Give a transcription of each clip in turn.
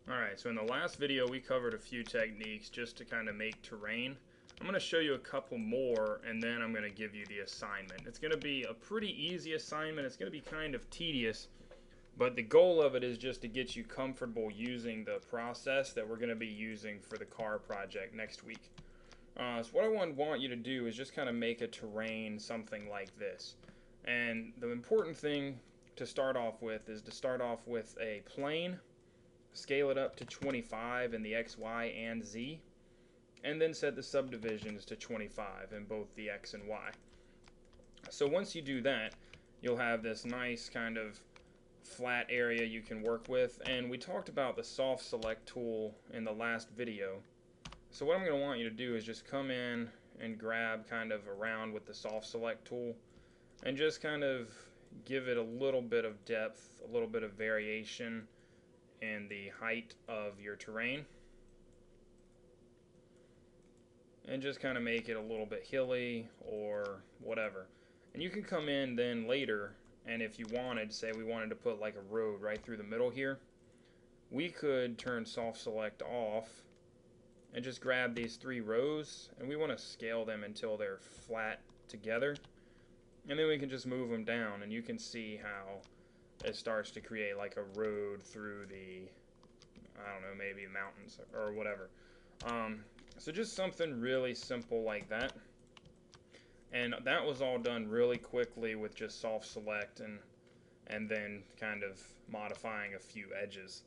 Alright, so in the last video we covered a few techniques just to kind of make terrain. I'm going to show you a couple more and then I'm going to give you the assignment. It's going to be a pretty easy assignment. It's going to be kind of tedious, but the goal of it is just to get you comfortable using the process that we're going to be using for the car project next week. So what I want you to do is just kind of make a terrain something like this. And the important thing to start off with is to start off with a plane, scale it up to 25 in the X, Y, and Z, and then set the subdivisions to 25 in both the X and Y. So once you do that, you'll have this nice kind of flat area you can work with. And we talked about the soft select tool in the last video. So what I'm going to want you to do is just come in and grab kind of around with the soft select tool and just kind of give it a little bit of depth, a little bit of variation in the height of your terrain, and just kind of make it a little bit hilly or whatever. And you can come in then later, and if you wanted, say we wanted to put like a road right through the middle here, we could turn soft select off and just grab these 3 rows, and we want to scale them until they're flat together, and then we can just move them down, and you can see how it starts to create like a road through the, I don't know, maybe mountains or whatever. So just something really simple like that. And that was all done really quickly with just soft select and then kind of modifying a few edges.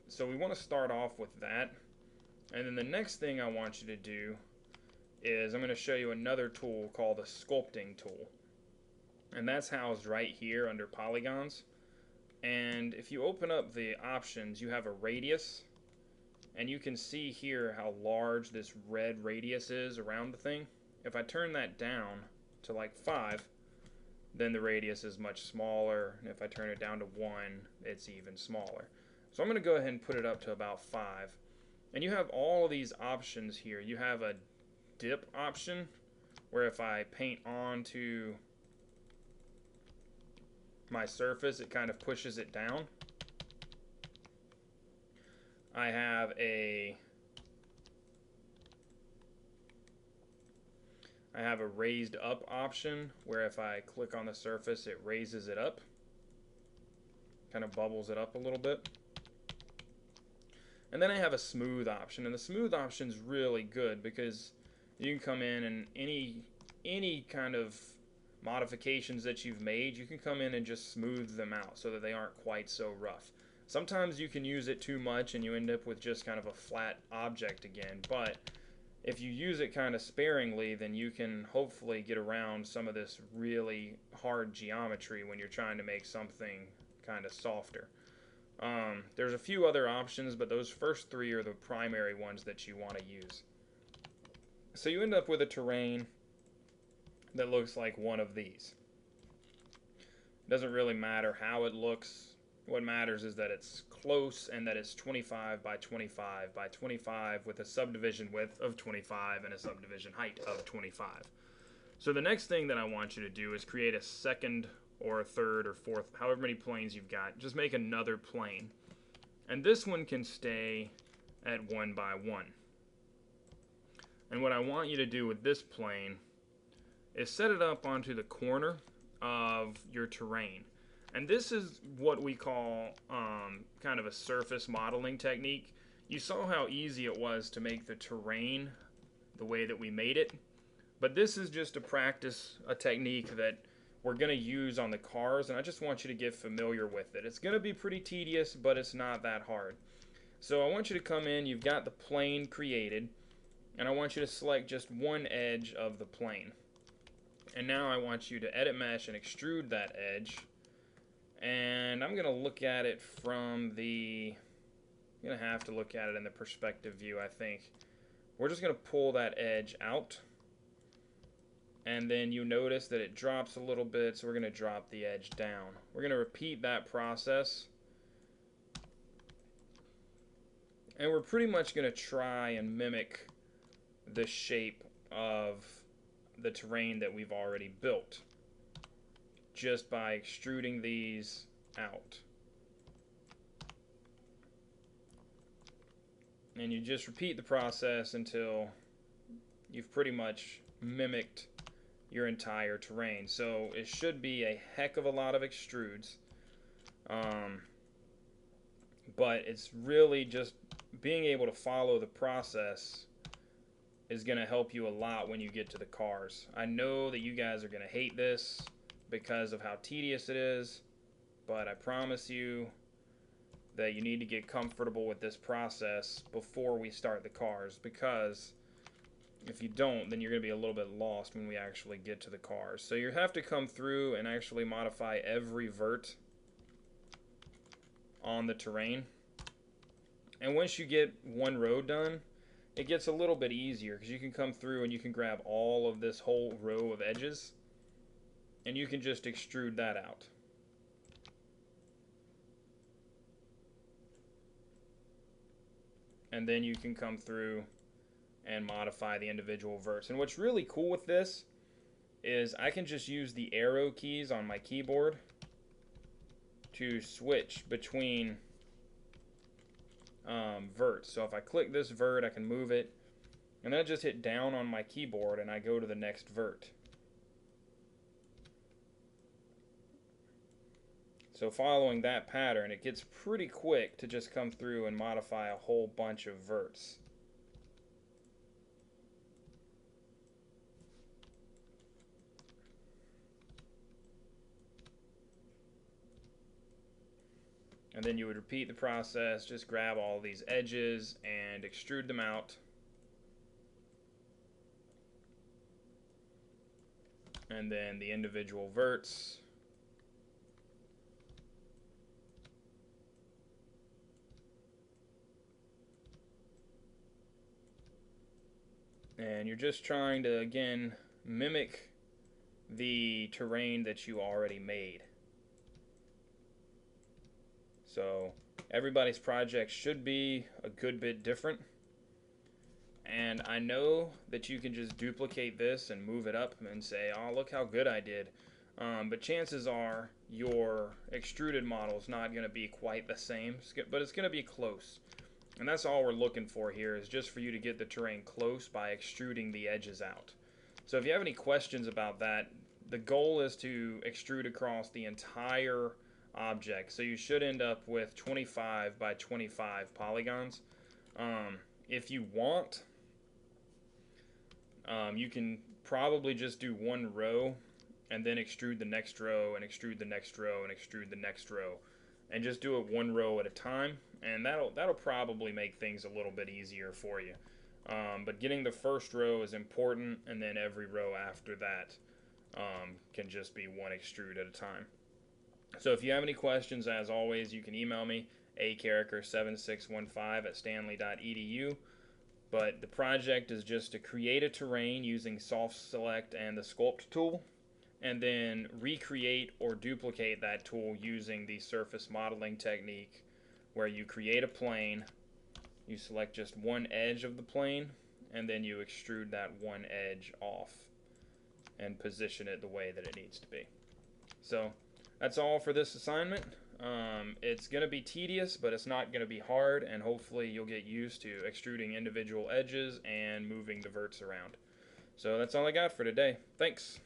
So we want to start off with that. And then the next thing I want you to do is I'm going to show you another tool called the sculpting tool. And that's housed right here under polygons. And if you open up the options, you have a radius, and you can see here how large this red radius is around the thing. If I turn that down to like 5, then the radius is much smaller, and if I turn it down to 1, it's even smaller. So I'm going to go ahead and put it up to about 5. And you have all of these options here. You have a dip option, where if I paint onto my surface, it kind of pushes it down. I have a raised up option, where if I click on the surface, it raises it up, kind of bubbles it up a little bit. And then I have a smooth option, and the smooth option is really good because you can come in and any kind of modifications that you've made, you can come in and just smooth them out so that they aren't quite so rough. Sometimes you can use it too much and you end up with just kind of a flat object again, but if you use it kind of sparingly, then you can hopefully get around some of this really hard geometry when you're trying to make something kind of softer. There's a few other options, but those first 3 are the primary ones that you want to use. So you end up with a terrain that looks like one of these. It doesn't really matter how it looks. What matters is that it's close and that it's 25 by 25 by 25 with a subdivision width of 25 and a subdivision height of 25. So the next thing that I want you to do is create a second or a third or fourth, however many planes you've got. Just make another plane. And this one can stay at 1 by 1. And what I want you to do with this plane is set it up onto the corner of your terrain. And this is what we call kind of a surface modeling technique. You saw how easy it was to make the terrain the way that we made it. But this is just a technique that we're going to use on the cars, and I just want you to get familiar with it. It's going to be pretty tedious, but it's not that hard. So I want you to come in, you've got the plane created, and I want you to select just one edge of the plane. And now I want you to edit mesh and extrude that edge. And I'm going to look at it from the, I'm going to have to look at it in the perspective view, I think. We're just going to pull that edge out. And then you notice that it drops a little bit, so we're going to drop the edge down. We're going to repeat that process. And we're pretty much going to try and mimic the shape of the terrain that we've already built, just by extruding these out. And you just repeat the process until you've pretty much mimicked your entire terrain. So it should be a heck of a lot of extrudes. But it's really just being able to follow the process is going to help you a lot when you get to the cars. I know that you guys are going to hate this because of how tedious it is, but I promise you that you need to get comfortable with this process before we start the cars, because if you don't, then you're going to be a little bit lost when we actually get to the cars. So you have to come through and actually modify every vert on the terrain. And once you get one road done, it gets a little bit easier because you can come through and you can grab all of this whole row of edges and you can just extrude that out. And then you can come through and modify the individual verts. And what's really cool with this is I can just use the arrow keys on my keyboard to switch between verts. So if I click this vert, I can move it, and then I just hit down on my keyboard and I go to the next vert. So following that pattern, it gets pretty quick to just come through and modify a whole bunch of verts. And then you would repeat the process, just grab all these edges and extrude them out. And then the individual verts. And you're just trying to, again, mimic the terrain that you already made. So everybody's project should be a good bit different. And I know that you can just duplicate this and move it up and say, oh, look how good I did. But chances are your extruded model is not going to be quite the same, but it's going to be close. And that's all we're looking for here, is just for you to get the terrain close by extruding the edges out. So if you have any questions about that, the goal is to extrude across the entire object. So you should end up with 25 by 25 polygons. If you want, you can probably just do one row and then extrude the next row and extrude the next row and extrude the next row, and just do it one row at a time, and that'll probably make things a little bit easier for you. But getting the first row is important, and then every row after that can just be one extrude at a time. So if you have any questions, as always, you can email me, acarricker7615@stanley.edu. But the project is just to create a terrain using Soft Select and the Sculpt tool, and then recreate or duplicate that tool using the surface modeling technique, where you create a plane, you select just one edge of the plane, and then you extrude that one edge off and position it the way that it needs to be. So that's all for this assignment. It's going to be tedious, but it's not going to be hard, and hopefully you'll get used to extruding individual edges and moving the verts around. So that's all I got for today. Thanks.